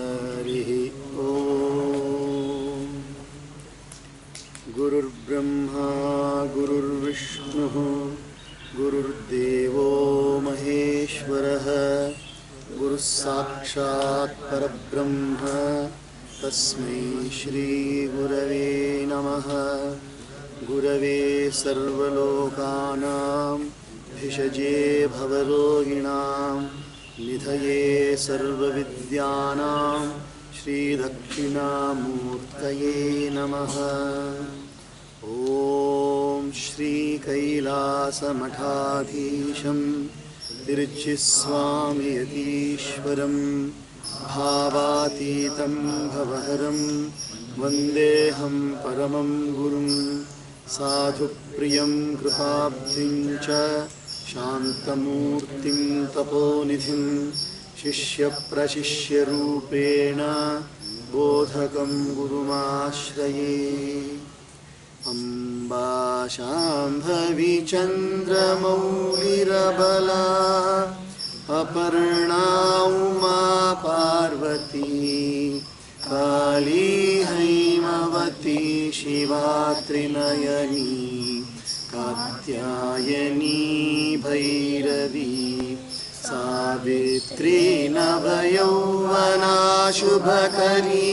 हरिः ॐ। गुरुर्ब्रह्मा गुरुर्विष्णुः गुरुर्देवो महेश्वरः गुरुः साक्षात् परब्रह्म तस्मै श्री गुरवे नमः। गुरवे सर्वलोकानां भिषजे भवरोगिणां निधये सर्वविद्यानां श्रीदक्षिणामूर्तये नमः। ॐ श्रीकैलासमठाधीशं तिरुचिस्वामियतीश्वरं भावातीतं भवहरं वन्देऽहं परमं गुरुं। साधुप्रियं कृपाब्धिं च शान्तमूर्तिं तपोनिधिं शिष्यप्रशिष्यरूपेण बोधकं गुरुमाश्रये। अम्बा शाम्भवी चन्द्रमौलिरबला अपर्णा उमा पार्वती काली हैमवती शिवा त्रिनयनी कात्यायनी भैरवी सावित्री नवयौवना शुभकरी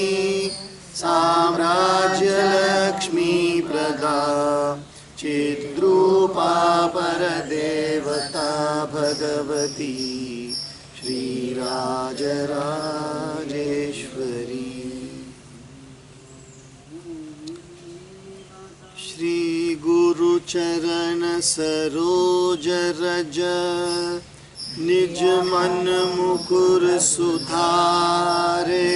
साम्राज्यलक्ष्मी प्रदा चिद्रूपा परदेवता भगवती श्रीराजराजेश्वरी। श्री गुरुचरण सरोज रज निज मन मुकुर सुधारे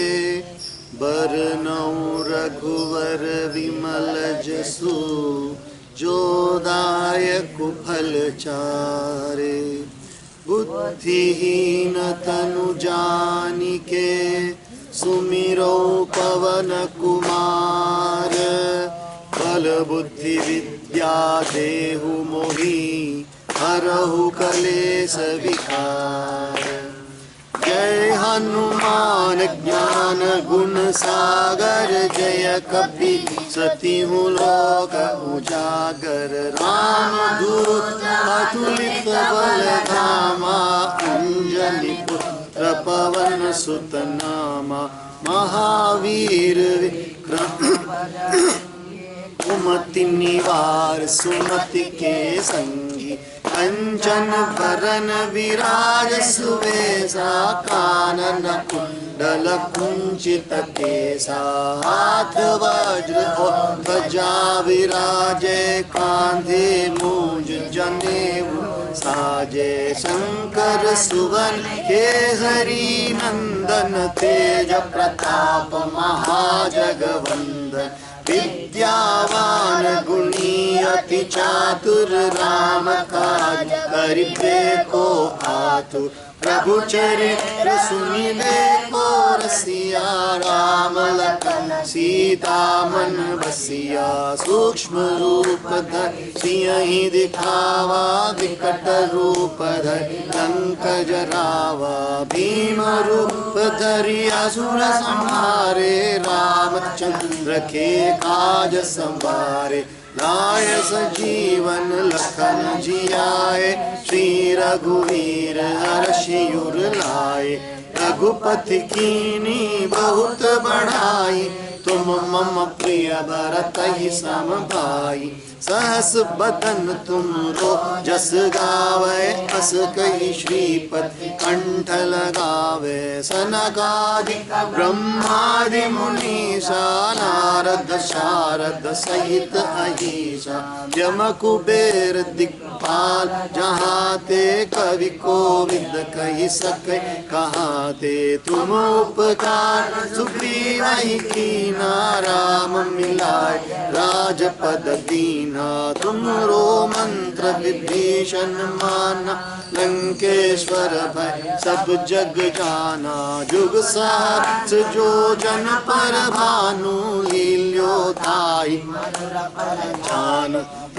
बरनउँ रघुवर विमल जसु जो दायक फल चारे। बुद्धिहीन तनु जानिके सुमिरो पवन कुमार बल बुद्धि विद्या देहु मोहि हरहु कलेश विकार। जय हनुमान ज्ञान गुण सागर जय कपि सतिहु लोक उजागर। रामदूत अतुलित बल धामा अंजनी पुत्र पवन सुत नामा। महावीर विक्रम कुमति निवार सुमति के संगी कंचन वरन विराज सुवेशा। कानन कुंडल कुंचित केसा हाथ वज्र ध्वजा विराजे। कांधे मूंज जनेऊ साजे शंकर सुवन केसरी नंदन। तेज प्रताप महाजगवंदन विद्यावान गुणी अति चातुर राम काज करिबे को आतुर। प्रभु चरित्र सुनिबे को रसिया राम लखन सीता मन बसिया। सूक्ष्म रूप धरि सियहि दिखावा विकट रूप धरि लंक जरावा। भीम रूप धरि असुर संहारे रामचंद्र के काज संवारे। लाय सजीवन लखन जियाए श्री रघुवीर हर्षि उर लाए। रघुपति कीनी बहुत बढ़ाई तुम मम प्रिय भरतहि सम भाई। सहस बदन तुमरो जस गावे अस कहि श्रीपति कंठ लगावे। सनकादिक ब्रह्मादि मुनीसा नारद शारद सहित अहिसा। यम कुबेर दिक्पाल जहाँ ते कवि कोविद कहि सके कहाँ ते। तुम उपकार सुग्रीवहि कीना राम मिलाए राजपद दीना। तुमरो मंत्र विभीषण माना लंकेश्वर भय सब जग जाना। जुग सहस्र जो जन पर भानु लील्यो धाई जान।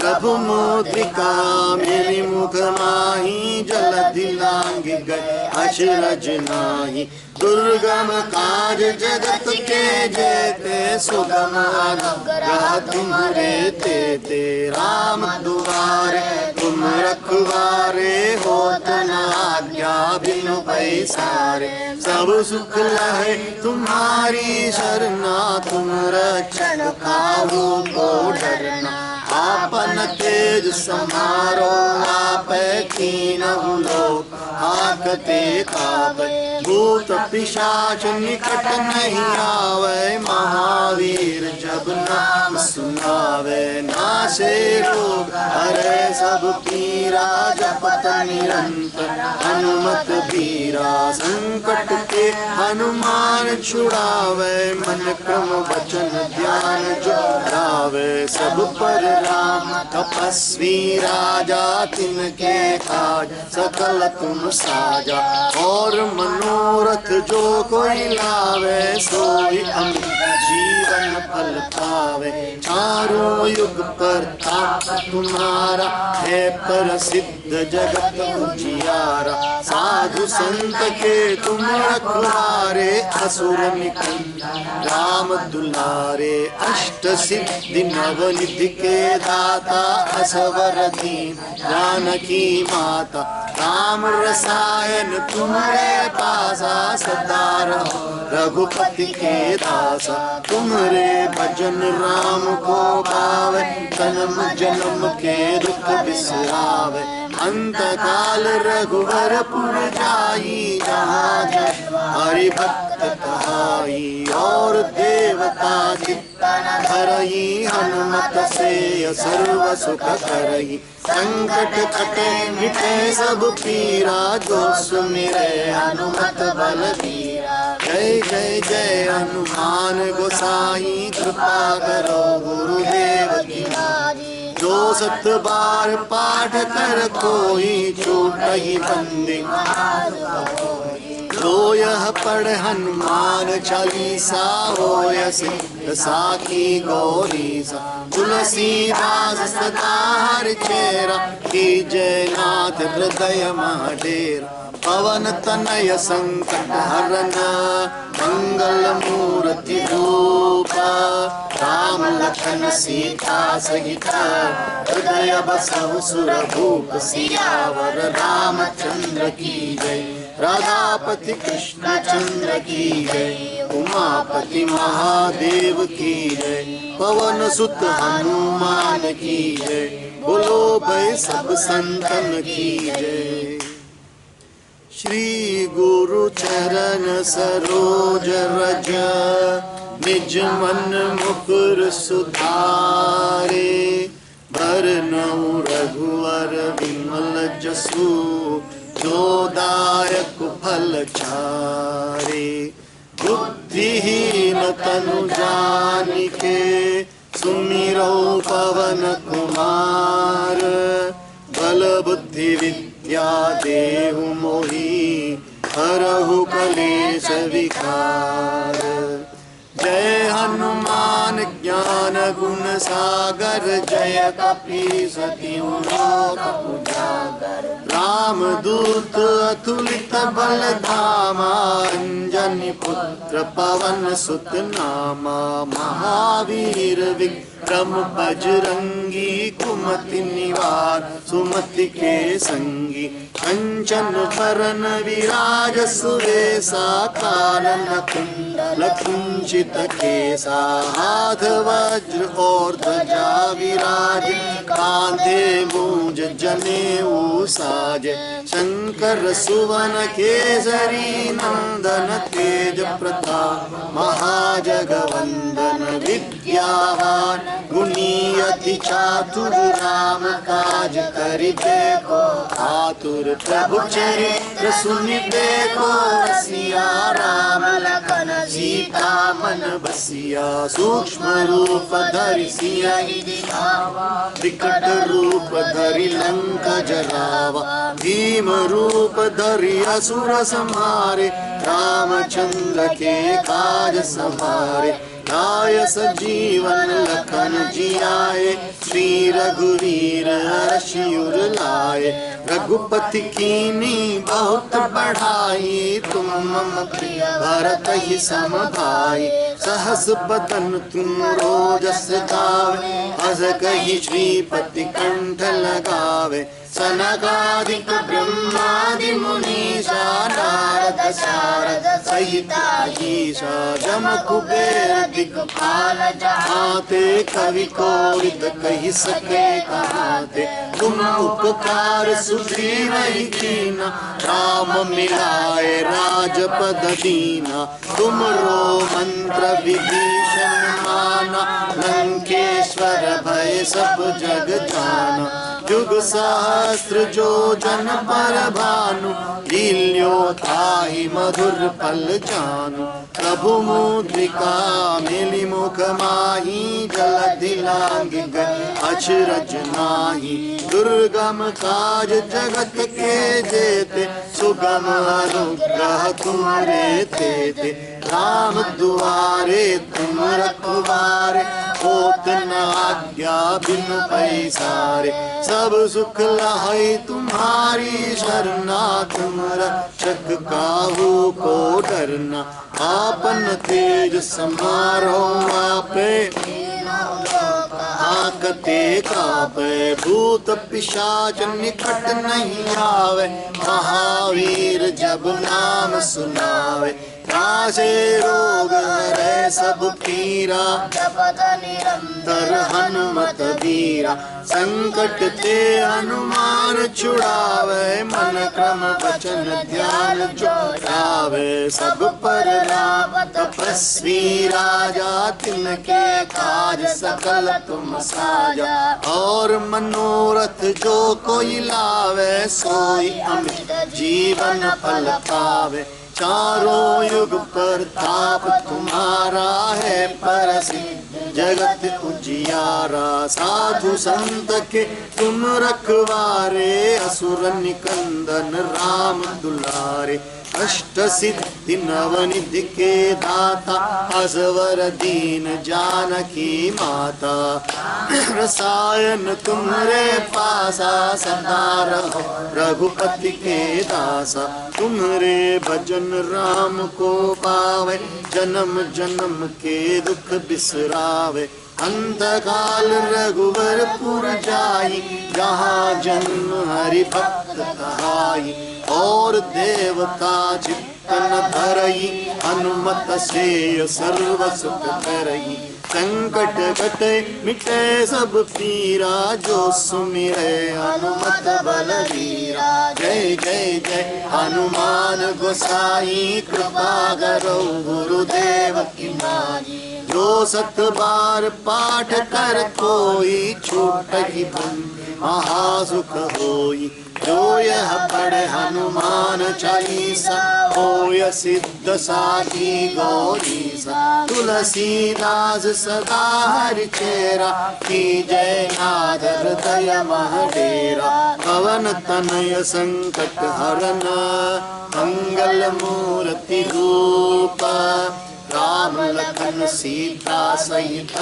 प्रभु मुद्रिका मेरी मुख माही जलधि लांग गए अचरज नाही दुर्गम काज जगत के जेते सुगम अनुग्रह तुम्हारे तेते राम दुआरे तुम रखवारे होत न आज्ञा बिनु पैसारे सब सुख लहे तुम्हारी शरणा तुम रक्षण काहू को डरना आपन तेज समारो आप कीनहु लोक हाकते कापे भूत पिशाच निकट नहीं आवे महावीर जब नाम सुनावे नासे रोग हरे सब पीरा जपत निरंतर हनुमत बीरा संकट के हनुमान छुड़ावे मन क्रम वचन ध्यान जो लावे सब पर राम तपस्वी राजा तिनके काज सकल तुम साजा और मनोरथ जो कोई लावे सोई अमृत जीवन फल पावे चारों युग पर ताप तुम्हारा है प्रसिद्ध जगत उजियारा साधु संत के तुम रखवारे असुर निकंदन राम दुलारे अष्ट सिद्धि नवनिधि के दाता असवर दीन जानकी माता राम रसायन तुम्हारे पासा सदा रहो रघुपति के दासा तुम्हारे भजन राम को पावे जन्म जन्म के दुख बिसरावे अंत काल रघुवरपुर जाई जहाँ हरि भक्त कहाई और देवता चित्तन धरई हनुमत से सर्व सुख करई संकट कटे मिटे सब पीरा जो सुमिरे हनुमत बलबीरा जय जय जय हनुमान गोसाई कृपा करो गुरुदेव की जो 7 बार पाठ कर कोई छूट ही बंदी जो यह पढ़ हनुमान चालीसा होय सिद्ध साखी गौरी सा तुलसीदास सदा हर चेरा की जयनाथ हृदय महाडेरा पवन तनय संकट हरन मंगल मूर्ति रूप राम लखन सीता सहित हृदय बसहु सुरभूप सियावर रामचंद्र की जय राधापति कृष्ण चंद्र की जय उमापति महादेव की जय पवन सुत हनुमान की जय बोलो भाई सब संतन की जय श्री गुरु चरण सरोज रज निज मन मुकुर सुधारे बरनउँ रघुवर विमल जसु जो दायक फल चारे बुद्धिहीन तनु जानिके सुमिरो पवन कुमार बल बुद्धि विद्या देहु मोहि हरहु कलेश विकार जय हनुमान ज्ञान गुण सागर जय कपीस तिहु लोक उजागर राम दूत अतुलित बल धामा अंजनी पुत्र पवन सुत नामा महावीर विक्रम बजरंगी कुमति निवार सुमति के संगी कंचन बरन विराज सुरेसा कानन कुंडल कुंचित केसा हाथ वज्र और ध्वजा विराज कांधे मूंज जनेऊ साज शंकर सुवन केसरी नंदन तेज प्रताप महाजगवंदन विद्यावान गुणी अति चातुर राम काज करिबे को आतुर प्रभु चरित्र सुनिबे को रसिया राम लखन सीता मन बसिया सूक्ष्म रूप धरि सियहि दिखावा विकट रूप धरि लंक जलावा भीम रूप धरि असुर संहारे रामचंद्र के काज संहारे लाय सजीवन लखन जियाए, श्री रघुवीर हर्षि उर लाए। रघुपति कीनी बहुत बढ़ाई, तुम मम प्रिय भरत ही सम भाई। सहस बदन तुम रोजस गावे, अस कहि श्रीपति कंठ लगावे। सनकादिक ब्रह्मादि मुनीषा, नारद शारद सहित अहीसा। जम कुबेर दिक्पाल जहाते, कवि कोविद कहि सके कहाते। तुम उपकार सुग्रीव ही कीना, राम मिलाए राजपद दीना। तुमरो मंत्र विभीषण माना, लंकेश्वर भय सब जग जाना। जुग सहस्त्र जो जन पर भानु, लील्यो ताहि मधुर पल जानु। प्रभु मुद्रिका मिली मुख माही, जलधि लांघि गए अचरज नाहि। दुर्गम काज जगत के जेते, सुगम अनुग्रह तुम्हारे तेते। राम दुआरे तुम रखवारे, होत न आज्ञा बिनु पैसारे। सब सुख लहै तुम्हारी शरणा, तुम रक्षक काहू को डरना। आपन तेज समारो आपे, आकते कापे। भूत पिशाच निकट नहीं आवे, महावीर जब नाम सुनावे। नासे रोग हरै सब पीरा, जपत निरंतर हनुमत वीरा। संकट ते हनुमान छुड़ावे, मन क्रम वचन ध्यान जो लावे। सब पर राम तपस्वी राजा, तिनके काज सकल तुम साजा। और मनोरथ जो कोई लावे, सोई अमित जीवन फल पावे। चारों युग पर ताप तुम्हारा है, प्रसिद्ध जगत उजियारा। साधु संत के तुम रखवारे, असुर निकंदन राम दुलारे। अष्ट सिद्धि नवनिधि के दाता, असवर दीन जानकी माता। रसायन तुम्हारे पासा, सदा रहो रघुपति के दासा। तुम्हारे भजन राम को पावे, जन्म जन्म के दुख बिसरावे। अंत काल रघुवर पुर जाई, जहाँ जन्म हरि भक्त कहाई। और देवता चित्तन धरई, हनुमत से सर्व सुख करई। संकट कटे मिटे सब पीरा, जो सुमिरे हनुमत बलवीरा। जय जय जय हनुमान गोसाई, कृपा करो गुरुदेव की नाई। जो सत बार पाठ कर कोई, छूटहि बंदी महासुख होई। जो यह पढ़े हनुमान चालीसा, होय सिद्ध साखी गौरीसा। तुलसीदास सदा हरि चेरा, की जय नाथ हृदय मह डेरा। पवन तनय संकट हरन, मंगल मूर्ति रूप। राम लखन सीता सहित,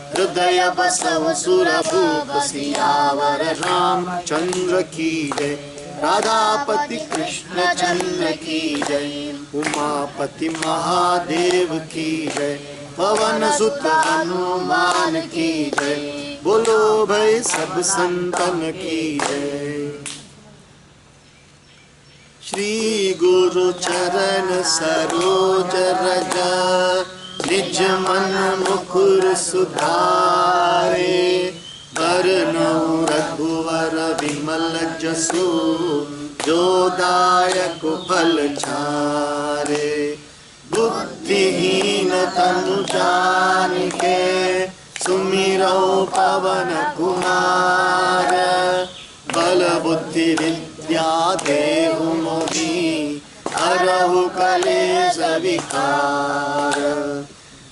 हृदय बसव सुरभूप। सियावर रामचंद्र की जय, राधापति कृष्ण चंद्र की जय। उमापति महादेव की जय, पवन सुत हनुमान की जय। बोलो भाई सब संतन की जय। श्री गुरु चरण सरोज रज, निज मन मुकुर सुधारे। बरनउँ रघुवर विमल जसु, जो दायक फल चारे। बुद्धिहीन तनु जानिके, सुमिरौ पवन कुमार। बल बुद्धि विद्या देहु मोहि, हरहु कलेश विकार।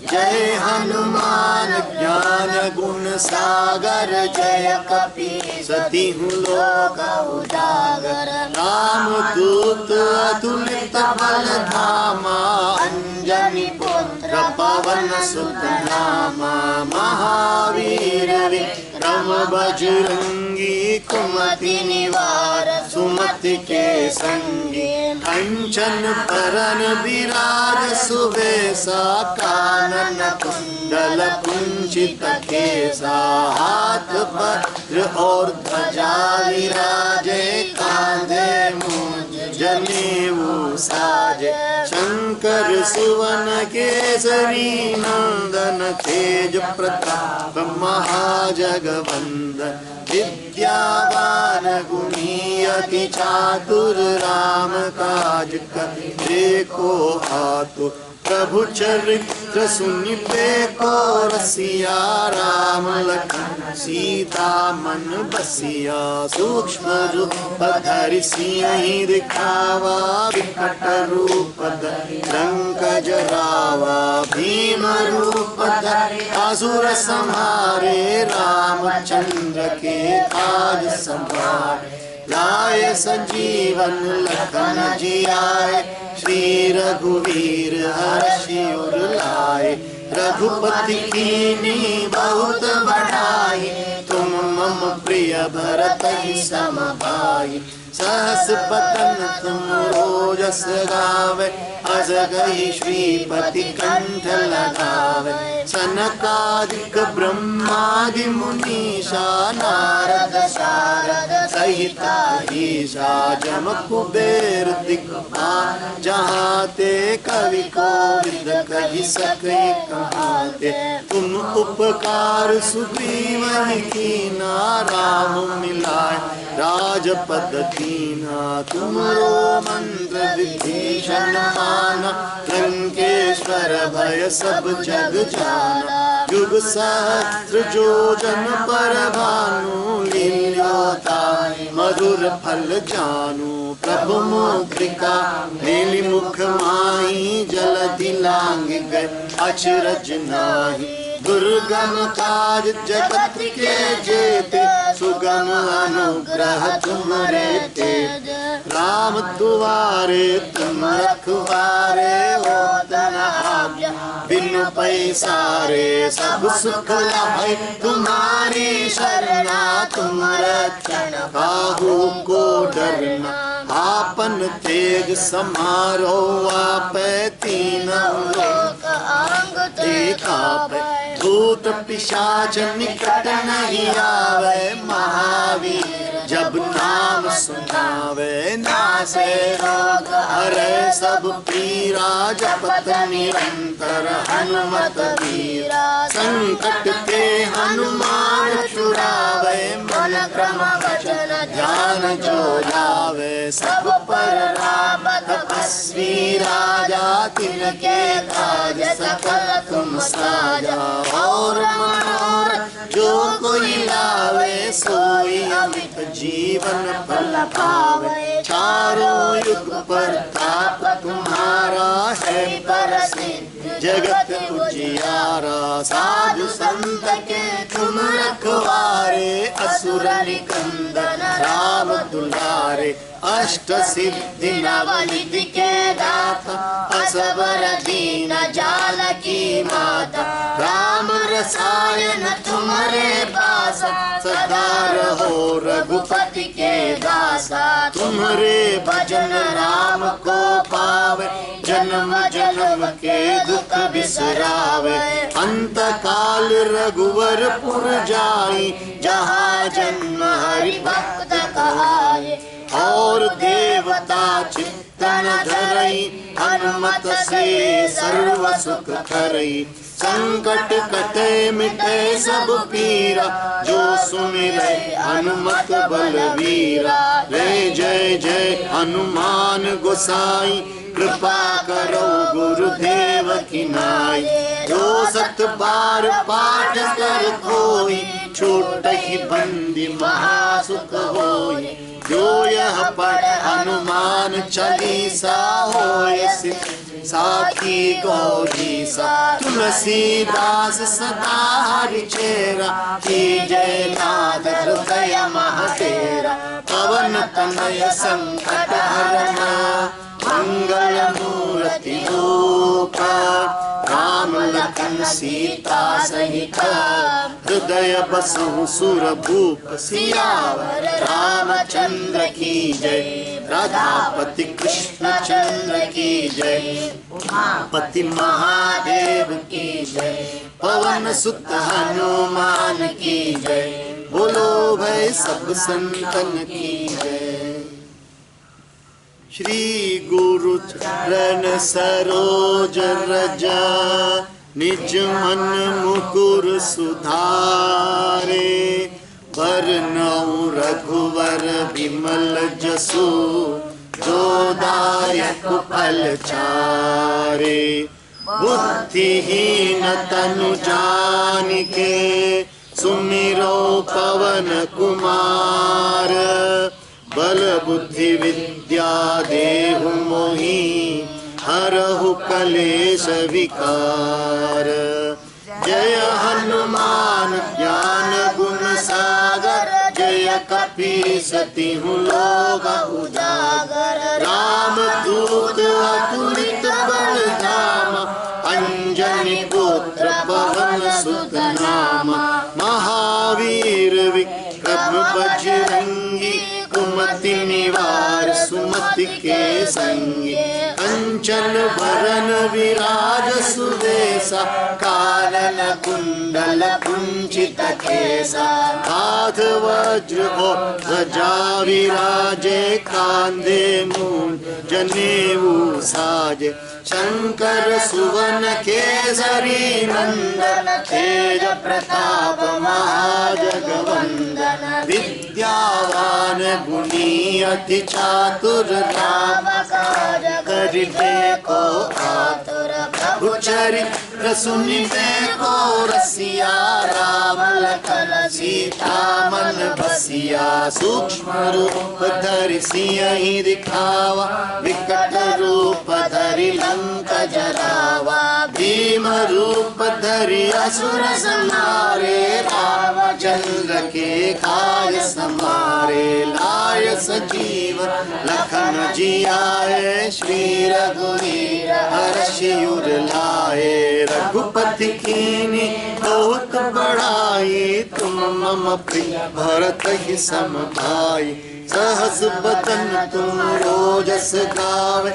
जय हनुमान ज्ञान गुण सागर, जय कपीस तिहु लोक उजागर। रामदूत अतुलित बल धामा, अंजनी पुत्र पवन सुत नामा महावीर विक्रम बजरंगी कुमति निवार सुमति के संगी कंचन बरन विराज सुबेसा कानन कुंडल कुंचित केसा हाथ वज्र और ध्वजा विराजे कांधे मूंज जनेऊ साजे शंकर सुवन केसरी नंदन तेज प्रताप महाजगवंदन विद्यावान गुणी अति चातुर राम काज करे को आतुर प्रभु चरित्र सुनिबे को रसिया राम लखन सीता मन बसिया सूक्ष्म रूप धरि सियहि दिखावा विकट रूप धरि लंक जरावा भीम रूप धरि असुर संहारे रामचंद्र के काज संभारे लाए संजीवन लखन जियाए श्री रघुवीर हर्षि उर लाए रघुपति कीन्ही बहुत बढ़ाई तुम मम प्रिय भरत ही सम भाई सहस बदन तुम रोजस गावे अस गई श्रीपति कंठ लगावे सनकादिक ब्रह्मादि मुनीषा नारद शारद सहित ईशा जम कुबेर दिक्पाल जहाँ ते कवि कोविद कहि सके कहाते तुम उपकार सुग्रीव कीना राम मिलाए राजपद दीना तुमरो मंत्र विभीषण माना लंकेश्वर भय सब जग जाना युग सहस्त्र जो जन पर भानु लील्योताय मधुर फल जानू प्रभु मुद्रिका मेली मुख माही जलधि लांग गए अचरज नाही दुर्गम काज जगत के जेते सुगम अनुग्रह तुम्हारे तेज राम दुआरे तुम रखवारे हो तना आज्ञा बिनु पैसारे सब सुख लाए तुम्हारी शरणा तुम रक्षण काहू को डरना आपन तेज समारो आप तीन लोक देखा भूत पिशाच निकट नहीं आवे महावीर जब नाम सुनावे नासे रोग हरे सब पीरा जपत निरंतर हनुमत वीरा संकट के हनुमान छुड़ावे मन क्रम वचन ध्यान जो लावे सब पर राम तपस्वी राजा तिनके काज सकल तुम साजा और मनोरथ जो कोई लावे सोई अमित जीवन फल पावे चारों युग पर ताप तुम्हारा है प्रसिद्ध जगत उजियारा साधु संत के तुम रखवारे असुर निकंदन राम दुलारे अष्ट सिद्धि नवनिधि के दाता असबर दीन जानकी माता राम रसायन तुम्हारे पास सदा रहो रघुपति के दासा तुम्हारे भजन राम को पावे जन्म जन्म के दुख बिसरावे अंत काल रघुवर पुर जाई जहाँ जन्म हरि भक्त कहाए और देवता चित्तन धरई हनुमत से सर्व सुख करई संकट कटे मिटे सब पीरा जो सुमिरै हनुमत बलवीरा जय जय जय हनुमान गोसाई कृपा करो गुरुदेव की नाई जो सत बार पाठ कर कोई छूट ही बंदी महासुख होई जो यह पढ़ हनुमान चालीसा होय साखी गौरीसा तुलसीदास सदा हरि चेरा की जय नाथ हृदय महातेरा पवन तनय संकट हरना मंगल मूर्ति रूप राम लखन सीता सहित हृदय बसहु सुर भूप सियावर रामचंद्र की जय राधापति कृष्ण चंद्र की जय पति महादेव की जय पवन सुत हनुमान की जय बोलो भाई सब संतन की जय। श्री गुरु चरण सरोज रज निज मन मुकुर सुधारे वरनौ रघुवर विमल जसु जो दायक फल चारे बुद्धिहीन तनु जानिके सुमिरो पवन कुमार बल बुद्धि विद्या देहु मोहि हरहु कलेश विकार जय हनुमान ज्ञान गुण सागर जय कपीस तिहु लोक उजागर राम दूत अतुलित बल धामा अंजनी पुत्र पवन सुत नामा महावीर विक्रम बजरंगी कुमति निवार सुमति के संगी कंचन वरन विराज सुदेसा कानन कुंडल कुंचित केसा हाथ वज्र और ध्वजा विराजे कांधे मूंज जनेऊ साजे शंकर सुवन केसरी नंदन तेज प्रताप महाजगवंदन विद्यावान गुणी अति चातुर राम काज करिते को आतुर प्रभु चरित्र सुनिते को रसिया राम लखन सीता मन बसिया सूक्ष्म रूप धरि सियहि दिखावा विकट रूप धरि लंक जरावा भीम रूप धरि असुर संहारे रामचंद्र के काज समारे लाय सजीवन लखन जियाए श्री रघुवीर हर्षि उर लाए रघुपति कीनी बहुत बड़ाई तुम मम प्रिय भरत ही सम भाई सहस बदन तुम रोजस गावे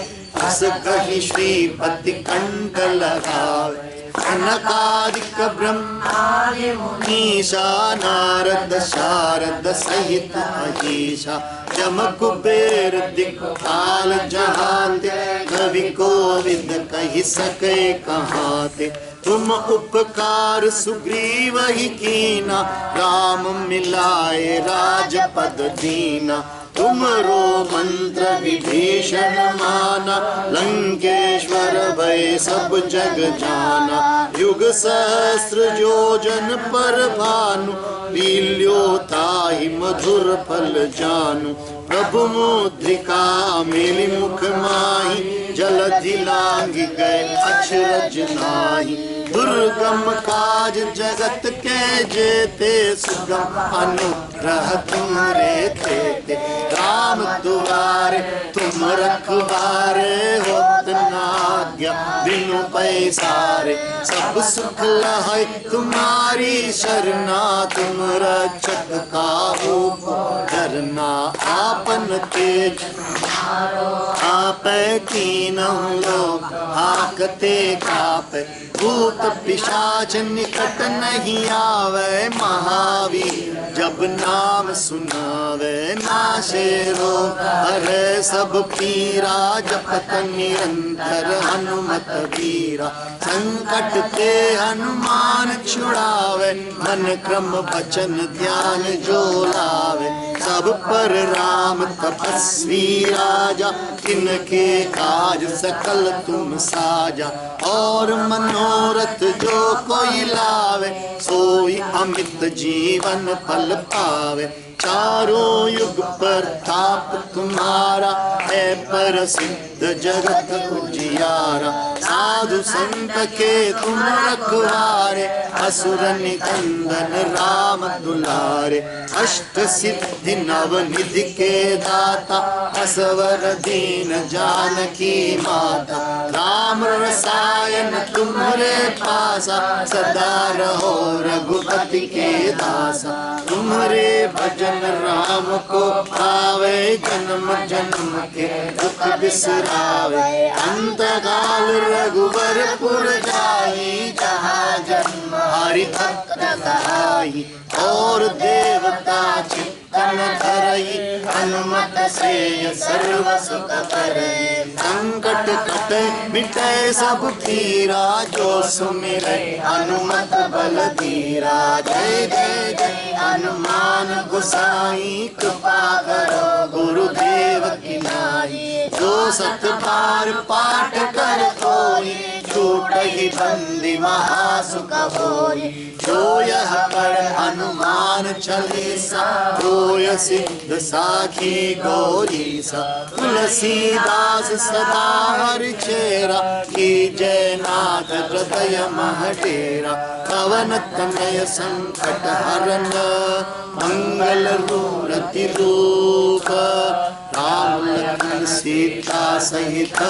अस कहि श्रीपति कंठ लगावे कनकादिक ब्रह्मादि मुनीषा नारद शारद सहित अहीशा जम कुबेर दिक्पाल जहांते कवि कोविद कहि सके कहाते तुम उपकार सुग्रीव ही कीना राम मिलाए राजपद दीना तुमरो मंत्र विभीषण माना लंकेश्वर भय सब जग जाना युग सहस्र योजन पर भानु लील्यो ताहि मधुर फल जानु प्रभु मुद्रिका मेलि मुख माहि जलधि लांघ गए अचरज नाही दुर्गम काज जगत के जेते सुगम अनुग्रह तुम्हारे थे राम दुआरे तुम रखवारे होत न आज्ञा बिनु पैसारे सब सुख लहै तुम्हारी शरणा तुम रक्षक काहू को डरना आपन तेज आपै कीनहु लोक हाकते कापै भूत पिशाच निकट नहीं आवे महावीर जब नाम सुनावे नाशे रोग हरे सब पीरा जपत निरंतर हनुमत वीरा संकट ते हनुमान छुड़ावे मन क्रम वचन ध्यान जो लावे सब पर राम तपस्वी राजा तिनके काज सकल तुम साजा और मनोरथ जो कोई लावे सोई अमित जीवन फल पावे चारों युग पर ताप तुम्हारा है प्रसिद्ध जगत उजियारा साधु संत के तुम रखवारे असुर निकंदन राम दुलारे अष्ट सिद्धि नव निधि के दाता असवर दीन जानकी माता राम रसायन तुम्हारे पासा, सदा रहो रघुपति के दासा। तुम्हारे भजन राम को पावे, जन्म जन्म के दुख बिसरावे। अंत काल रघुवरपुर जाई, जहाँ जन्म हरि भक्त कहाई। और देवता चित्तन धरई, हनुमत से सर्व सुख करई। संकट कटे मिटे सब पीरा, जो सुमिरै हनुमत बल धीरा। जय जय जय हनुमान गोसाई, कृपा करो गुरुदेव की नाई। जो सत बार पाठ कर कोई, छूटहि बंदी महासुख होई। जो यह पढ़ हनुमान चालीसा, होय सिद्ध साखी गौरीसा। तुलसीदास सदा हरि चेरा, कीजय नाथ हृदय मह डेरा। पवन तनय संकट हरन, मंगल मूर्ति रूप। राम लखन सीता सहित,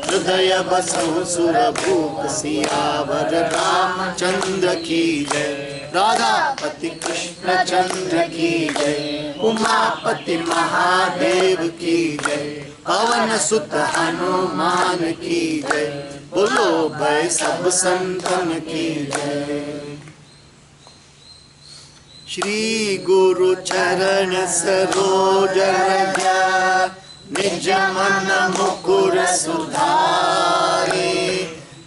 हृदय बसहु सुरभूप। सियावर रामचंद्र की जय, राधापति कृष्ण चंद्र की जय। उमापति महादेव की जय, पवन सुत हनुमान की जय। बोलो भय सब संतन की जय। श्री गुरु चरण सरोज रज, निज मन मुकुर सुधारे।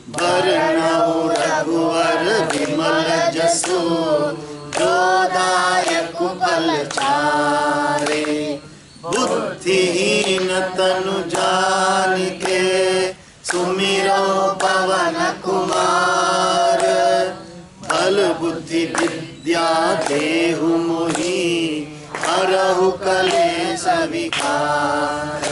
बरनउँ रघुवर विमल जसु, जो दायक फल चारे। बुद्धिहीन तनु जानिके, सुमिरो पवन कुमार। बल बुद्धि विद्या देहु मोहि, हरहु कलेश विकार।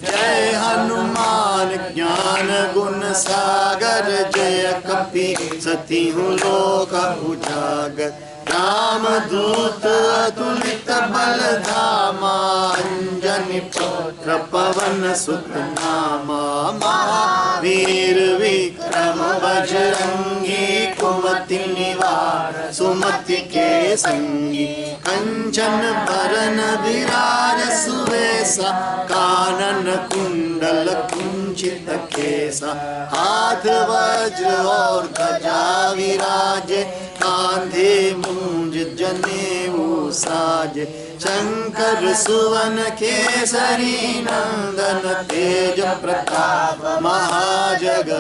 जय हनुमान ज्ञान गुण सागर, जय कपि सतिहु लोक उजागर। राम दूत अतुलित बल धामा, अंजनी पुत्र पवन सुत नामा। महावीर विक्रम बजरंगी, कुमति निवार सुमति के संगी। कंचन बरन विराज सुवेसा, कानन कुंडल कुंचित केसा। हाथ वज्र और ध्वजा विराजे, कांधे मूंज जनेऊ साजे। शंकर सुवन केसरी नंदन, तेज प्रताप महाजगवंदन।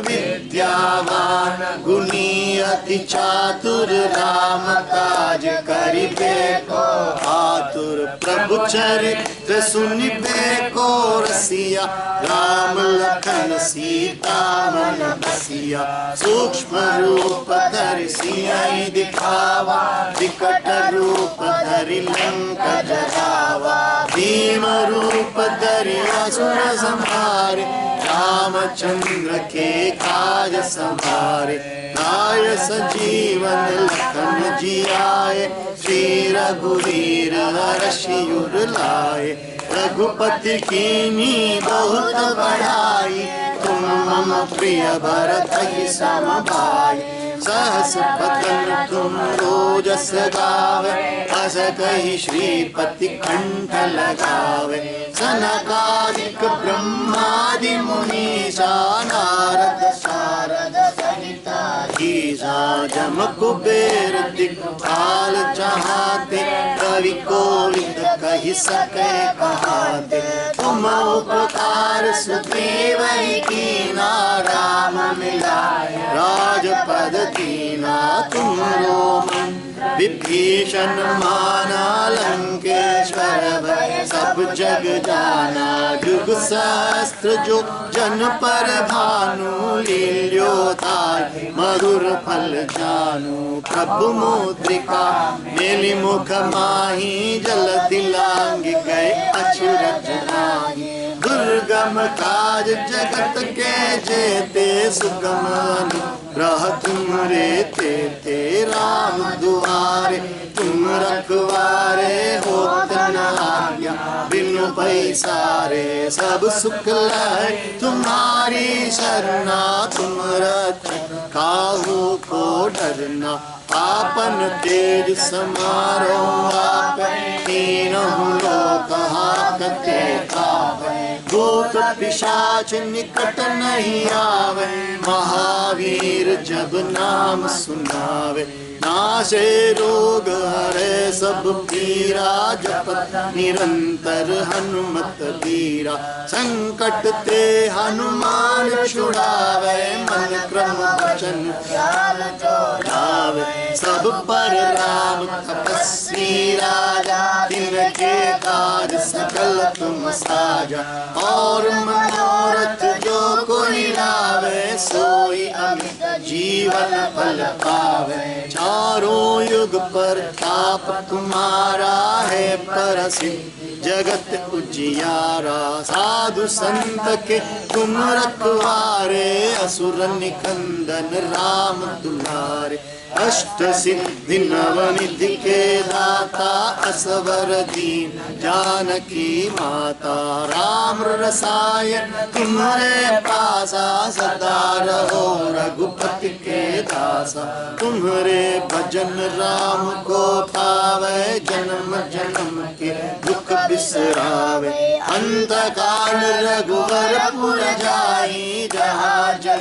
विद्यावान गुणी अति चातुर, राम काज करिबे को आतुर। प्रभु चरित्र सुनिबे को रसिया, राम लखन सीता मन बसिया। सूक्ष्म रूप धरि सियहि दिखावा, विकट रूप धरि लंक जरावा। भीम रूप धरि असुर संहारे, रामचंद्र के काज संभारे। लाय सजीवन लखन जियाए, श्री रघुवीर हर्षि उर लाए। रघुपति कीन्ही बहुत बड़ाई, तुम मम प्रिय भरत सम भाई। सहस बदन तुम रोजस गावे, अस कहि श्रीपति कंठ लगावे। सनकादिक ब्रह्मादि मुनीसा, नारद शारद सहिता ईसा। जम कुबेर दिक्पाल चहाते, कवि कोविद कहि सके कहाते। तुम उपकार सुग्रीव ही कीना, राम मिलाए राजपद दीना। तुमरो मंत्र विभीषण माना, लंकेश्वर भय सब जग जाना। जुग सहस्त्र जो जन पर भानु, लील्योताय मधुर फल जानू। प्रभु मुद्रिका मेलि मुख माही, जलधि लांघ गए अचरज नाही। दुर्गम काज जगत के जेते, सुगम अनुग्रह तुम्हारे तेते। राम दुआरे तुम रखवारे, होत न आज्ञा बिनु पैसारे, सब सुख लय तुम्हारी शरणा, तुम रक्षक काहू को डरना, आपन तेज समारो आप, तीनों लोक हाकते कावे, भूत पिशाच निकट नहीं आवे, महावीर जब नाम सुनावे, नाशे रोग हरे सब पीरा, जपत निरंतर हनुमत वीरा, संकट ते हनुमान छुड़ावे, मन क्रम वचन लावे, सब पर राम तपस्वी राजा, तिनके कार्य सकल तुम साजा, और मनोरथ जो कोई लावे, सोई अमित जीवन फल पावे, चारों युग पर ताप तुम्हारा है, परसिद्ध जगत उजियारा, साधु संत के तुम रखवारे, असुर निकंदन राम दुलारे, अष्ट सिद्धि नवनिधि के दाता, असवर दीन जानकी माता, राम रसायन तुम्हारे पासा, सदा रहो रघुपति के दासा, तुम्हारे भजन राम को पावे, जन्म जन्म के दुख बिसरावे, अंत काल रघुवर पुर जाई, जहाँ जन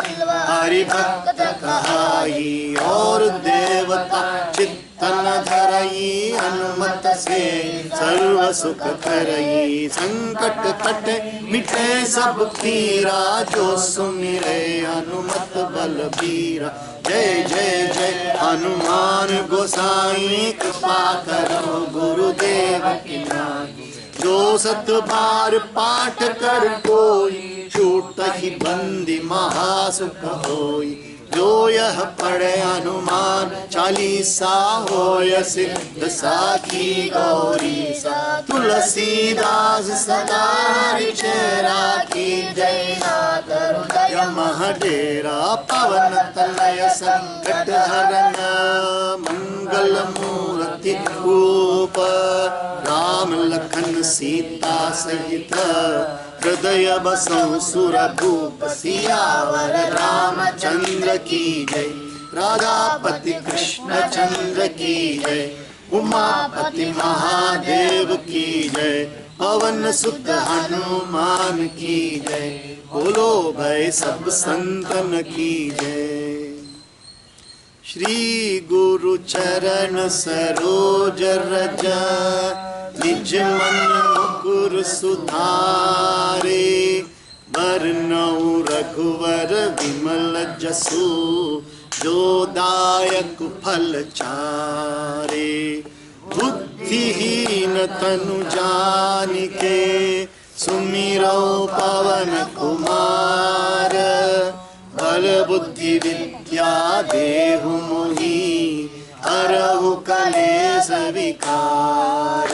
हरि भक्त कहाई, और देवता चित्तन धरई, हनुमत से सर्व सुख करई, संकट कटे मिटे सब पीरा, जो सुमिरे हनुमत बलबीरा, जय जय जय हनुमान गोसाई, कृपा करो गुरुदेव की नाई, जो सत बार पाठ कर कोई, छूट ही बंदी महासुख होई, जो यह पढ़े हनुमान चालीसा, होय सिद्ध साखी गौरी सा, तुलसीदास सदा हरिचेरा की जय, नाथ हृदय महडेरा, पवन तनय संकट हरन, मंगल मूर्ति रूप, राम लखन सीता सहित, हृदय बसौ सुरभूप, सियावर रामचंद्र की जय, राधापति कृष्ण चंद्र की जय, उमापति महादेव की जय, पवन सुत हनुमान की जय, बोलो भाई सब संतन की जय। श्री गुरु चरण सरोज रज, निज मन मुकुर सुधारे, बरनउँ रघुवर विमल जसु, जो दायक फल चारे, बुद्धिहीन तनु जानिके, सुमिरौ पवन कुमार, बल बुद्धि विद्या देहु मोहि, हरहु कलेश विकार,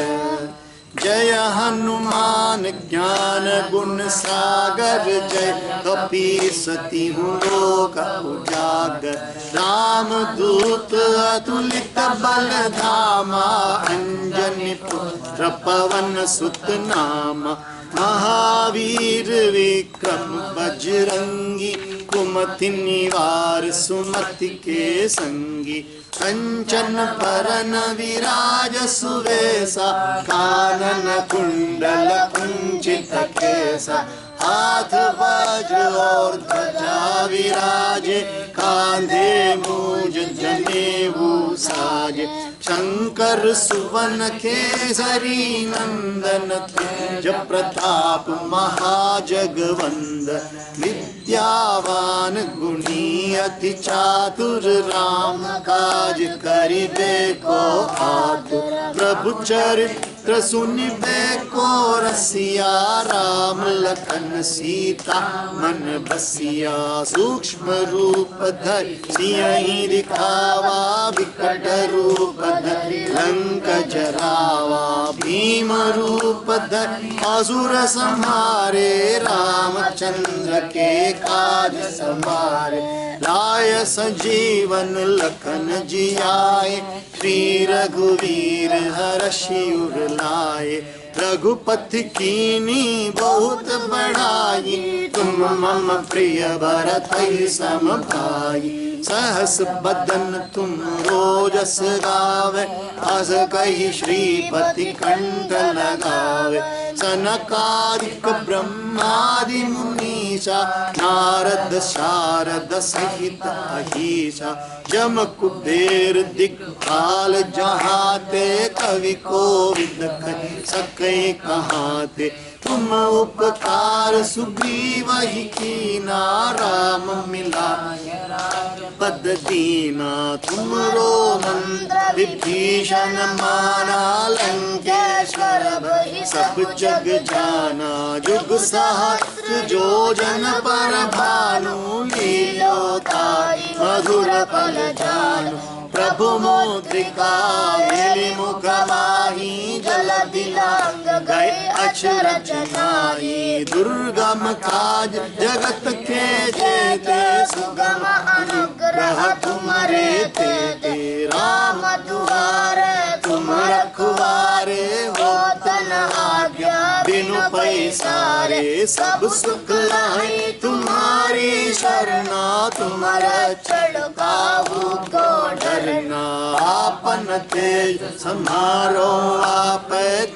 जय हनुमान ज्ञान गुण सागर, जय कपीस तिहु लोक उजागर, राम दूत अतुलित बल धामा, अंजनी पुत्र पवन सुत नामा, महावीर विक्रम बजरंगी, कुमति निवार सुमति के संगी, कंचन बरन विराज सुवेसा, कानन कुंडल कुंचित केसा, हाथ वज्र और ध्वजा विराजे, कांधे मूज जनेऊ साजे, शंकर सुवन केसरी नंदन, तेज प्रताप महाजगवंद, विद्यावान गुणी अति चातुर, राम काज करिबे को आतुर, प्रभु चरित्र सुनिबे को रसिया, राम लखन सीता मन बसिया, सूक्ष्म रूप धरि सियहि दिखावा, विकट रूप धरि लंक जरावा, भीम रूप धरि असुर संहारे, रामचंद्र के काज संवारे, लाय संजीवन लखन जियाए, श्री रघुवीर हर्षि उर लाए। रघुपति कीनी बहुत बढ़ाई, तुम मम प्रिय भरतहि सम भाई। सहस बदन तुम रोजस गावे, अस कहि श्रीपति कंठ लगावे। सनकादिक ब्रह्मादि मुनीसा, नारद शारद सहित अहीसा। जम कुबेर दिक्पाल जहाते, कवि कोविद कहि सकै कहाते। तुम उपकार सुग्रीव ही कीना, राम मिलाय पद दीना। तुमरो मंत्र विभीषण माना, लंकेश्वर भय सब जग जाना। जुग सहस्त्र जो जन पर भानु, लील्योताहि मधुर फल जानु। प्रभु मुद्रिका मेलि मुख माही, जलधि लांग गए अचरज नाहि। दुर्गम काज जगत के जेते, सुगम अनुग्रह तुम्हारे तेते। राम दुआरे तुम रखवारे, होत न आज्ञा बिनु पैसारे। सब सुख लाहि तुम्हारी शरणा, तुम रक्षण काहू को डरना। आपन तेज समारो आप,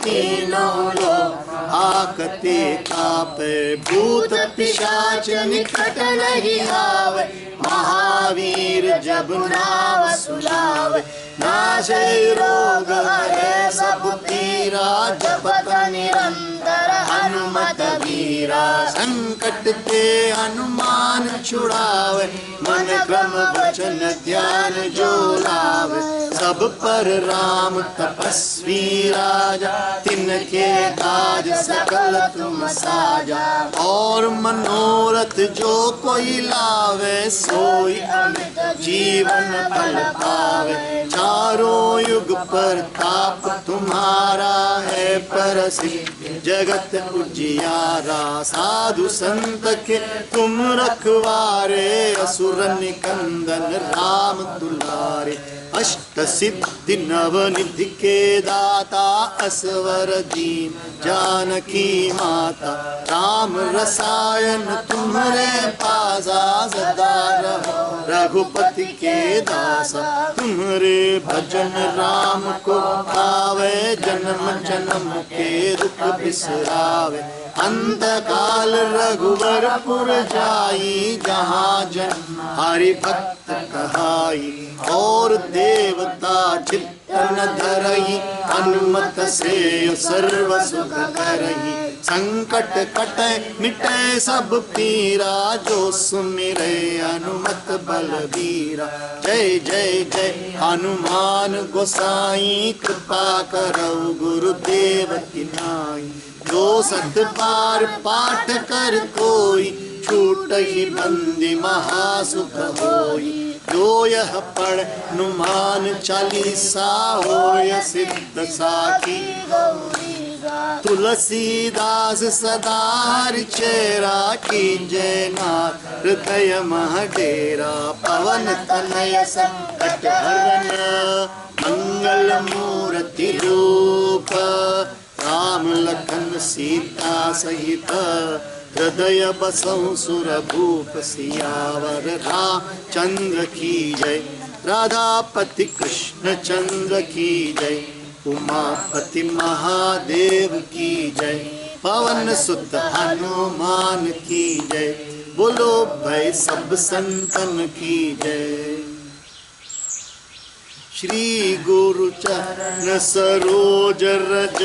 तीनों लोग हाकते कापे। भूत पिशाच निकट नहीं आवे, महावीर जब नाम सुनावे। नाशे रोग हरे सब पीरा, जपत निरंतर हनुमत वीरा। संकट ते हनुमान छुड़ावे, मन क्रम वचन ध्यान जो लावे। सब पर राम तपस्वी राजा, तिनके काज सकल तुम साजा। और मनोरथ जो कोई लावे, सोई अमित जीवन फल पावे। चारों युग पर ताप तुम्हारा है, प्रसिद्ध जगत उजियारा। साधु संत के तुम रखवारे, असुर निकंदन राम दुलारे। अष्ट सिद्धि नव निधि के दाता, असवर दीन जानकी माता। राम रसायन तुम्हारे पासा, सदा रहो रघुपति के दासा। तुम्हारे भजन राम को पावे, जन्म जन्म के दुख बिसरावे। अंत काल रघुवरपुर जाई, जहाँ जन हरि भक्त कहाई। और देवता चित्तन धरई, अनुमत से सर्व सुख करही। संकट कटे मिटे सब पीरा, जो सुमिरे हनुमत बलबीरा। जय जय जय हनुमान गोसाई, कृपा करौ गुरुदेव की नाई। जो सत बार पाठ कर कोई, छूट ही बंदी महासुख होई। जो यह पढ़ हनुमान चालीसा, होय सिद्ध साखी तुलसीदास सदा हरिचेरा। कीजय नाथ हृदय मह डेरा। पवन तनय संकट हरन, मंगल मूर्ति रूप। राम लखन सीता सहित, हृदय बसहु सुरभूप। सियावर रामचंद्र की जय, राधापति कृष्ण चंद्र की जय। उमापति महादेव की जय, पवन सुत हनुमान की जय। बोलो भाई सब संतन की जय। श्री गुरु चरण सरोज रज,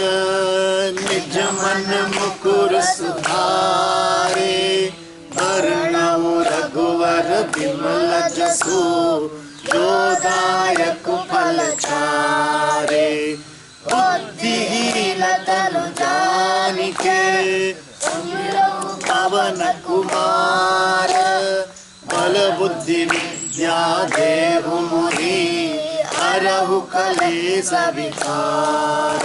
निज मन मुकुर सुधारे। वर्णौ रघुवर विमल जसु, जो दायक फल चारे। बुद्धिहीन तनु जानिके, पवन कुमार। बल बुद्धि विद्या देहु मोहि, हरहु कलेश विकार।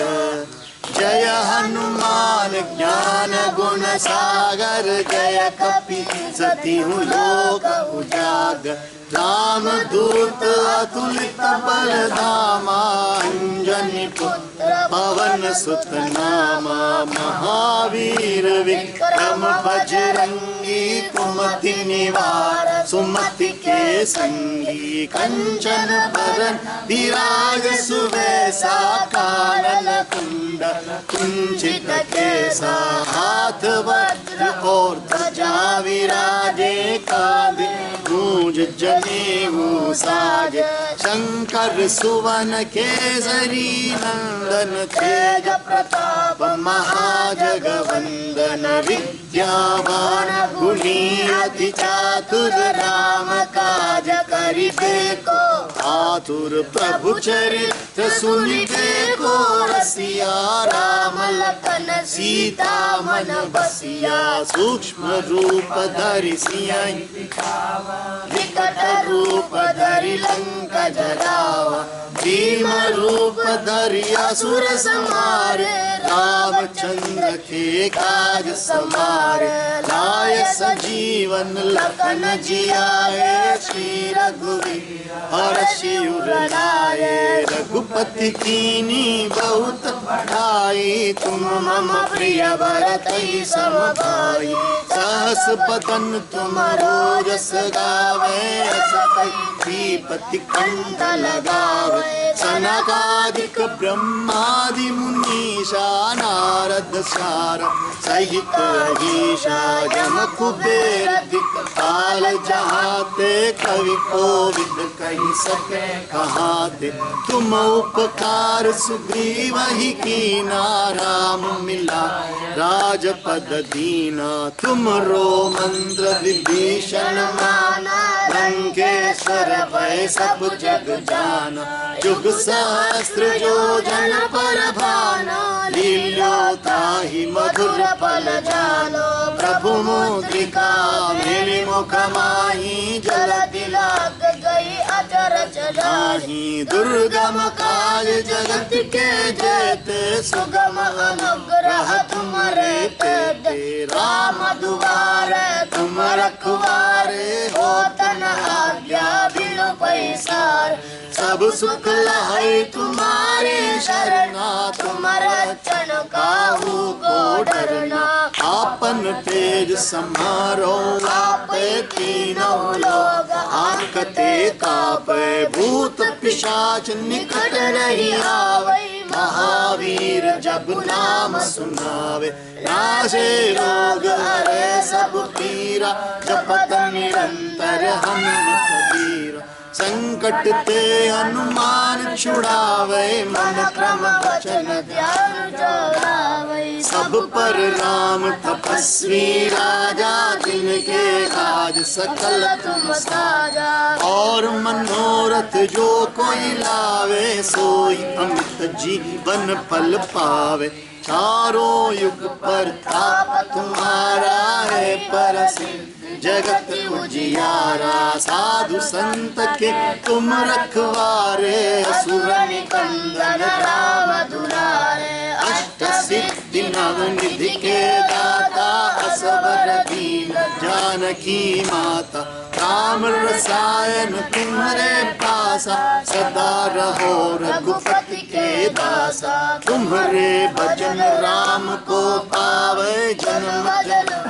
जय हनुमान ज्ञान गुण सागर, जय कपि सतिहु लोक उजागर। राम दूत अतुलित बल धामा, अंजनी पुत्र पवन सुत नामा। महावीर विक्रम बजरंगी, कुमति निवार सुमति के संगी। कंचन बरन विराज सुबेसा, कानन कुंडल कुंचित केसा। हाथ वज्र और ध्वजा विराजे, कांधे मूंज जनेऊ साजे। शंकर सुवन केसरी नंदन, तेज प्रताप महाजगवंदन। विद्यावान गुणी अति चातुर, राम काज करिबे को आतुर। प्रभु चरित्र सुनिबे को रसिया, राम लखन सीता मन बसिया। सूक्ष्म रूप धरि सियहि दिखावा, विकट रूप धरि लंका जरावा। भीम रूप धरि असुर संहारे, रामचंद्र के काज समारे। लाय सजीवन लखन जियाए, श्री रघुवीर हर्षि उर लाए। रघुपति कीन्ही बहुत बड़ाई, तुम मम प्रिय भरतहि सम भाई। सहस बदन तुमरो जस गावे, अस कहि पति कंठ लगावे। सनकादिक ब्रह्मादि मुनीषा, नारद सारद सहित अहीशा। यम कुबेर दिक्पाल जहाते, कवि कोविद कहि सके कहाते। तुम उपकार सुग्रीवहि कीना, राम मिलाए राजपद दीना। तुमरो मंत्र विभीषण माना, लंकेश्वर भय सब जग जाना। जुग सहस्त्र योजन पर भाना, लील्योताहि मधुर फल जानो। प्रभु मुद्रिका मेलि मुख माहि, जलधि लाग गई अजर जलाहि। दुर्गम काज जगत के जेते, सुगम अनुग्रह तुम्हारे तेते। राम दुआरे तुम रखवारे, होत न आज्ञा बिनु पैसार। सब सुख लहै तुम्हारी शरणा, तुम रक्षण काहू को डरना। आपन तेज समारो आपे, तीनों लोग हांकते कापे। भूत पिशाच निकट नहीं आवे, महावीर जब नाम सुनावे। नाशे रोग हरे सब पीरा, जपत निरंतर हनुमत वीरा। संकट ते हनुमान छुड़ावे, मन क्रम वचन ध्यान जोड़ावे। सब पर राम तपस्वी राजा, जिनके काज सकल तुम साजा। और मनोरथ जो कोई लावे, सोई अमित जीवन फल पावे। चारों युग पर ताप तुम्हारा है, परसिद्ध जगत उजियारा। साधु संत के तुम रखवारे, असुर निकंदन राम दुलारे। अष्ट सिद्धि नव निधि के दाता, असवर दीन जानकी माता। राम रसायन तुम्हारे पासा, सदा रहो रघुपति के दासा। तुम्हारे भजन राम को पावे, जन्म जन्म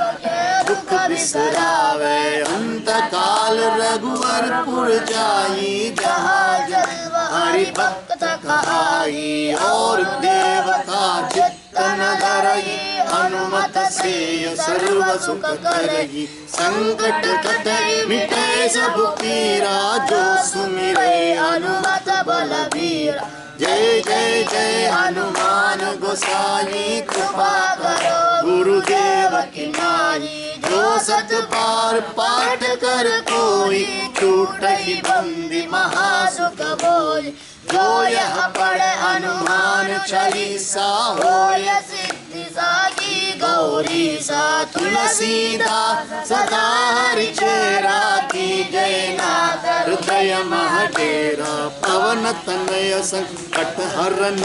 दुख बिसरावे। अंत काल रघुवरपुर जाई, जहाँ जन्म हरि भक्त कहाई। और देवता चित्तन धरई, हनुमत से सर्व सुख करई। संकट कटे मिटे सब पीरा, जो सुमिरे हनुमत बलबीरा। जय जय जय हनुमान गोसाई, कृपा करो गुरुदेव की नाई। जो सत बार पाठ कर कोई, टूटहि बंदी महासुख बोई। जो यह पढ़े हनुमान चालीसा, होय सिद्धि साकी गौरी सा। तुलसीदास सदा हरि चेरा, की जय नाथ हृदय जय महडेरा पवन तनय संकट हरन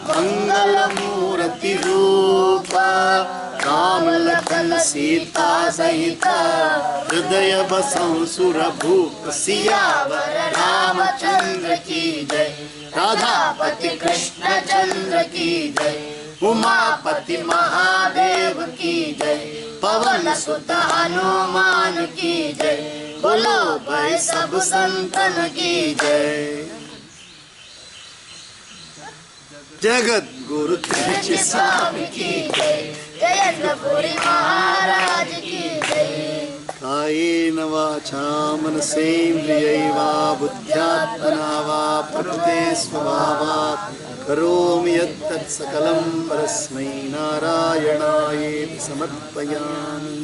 मंगल मूर्ति रूप राम लखन सीता सहित हृदय बसौ सुरभूप सियावर रामचंद्र की जय राधापति कृष्ण चंद्र की जय उमापति महादेव की जय पवन सुत हनुमान की जय बोलो भाई सब संतन की जय जगत गुरु तेज स्वामी की जय जयेंद्रपुरी महाराज की जय कायेन वाचा मनसेन्द्रियैर्वा बुद्ध्यात्मना वा प्रकृते स्वभावात् करोमि यत्तत् सकलं परस्मै नारायणायेति समर्पयामि।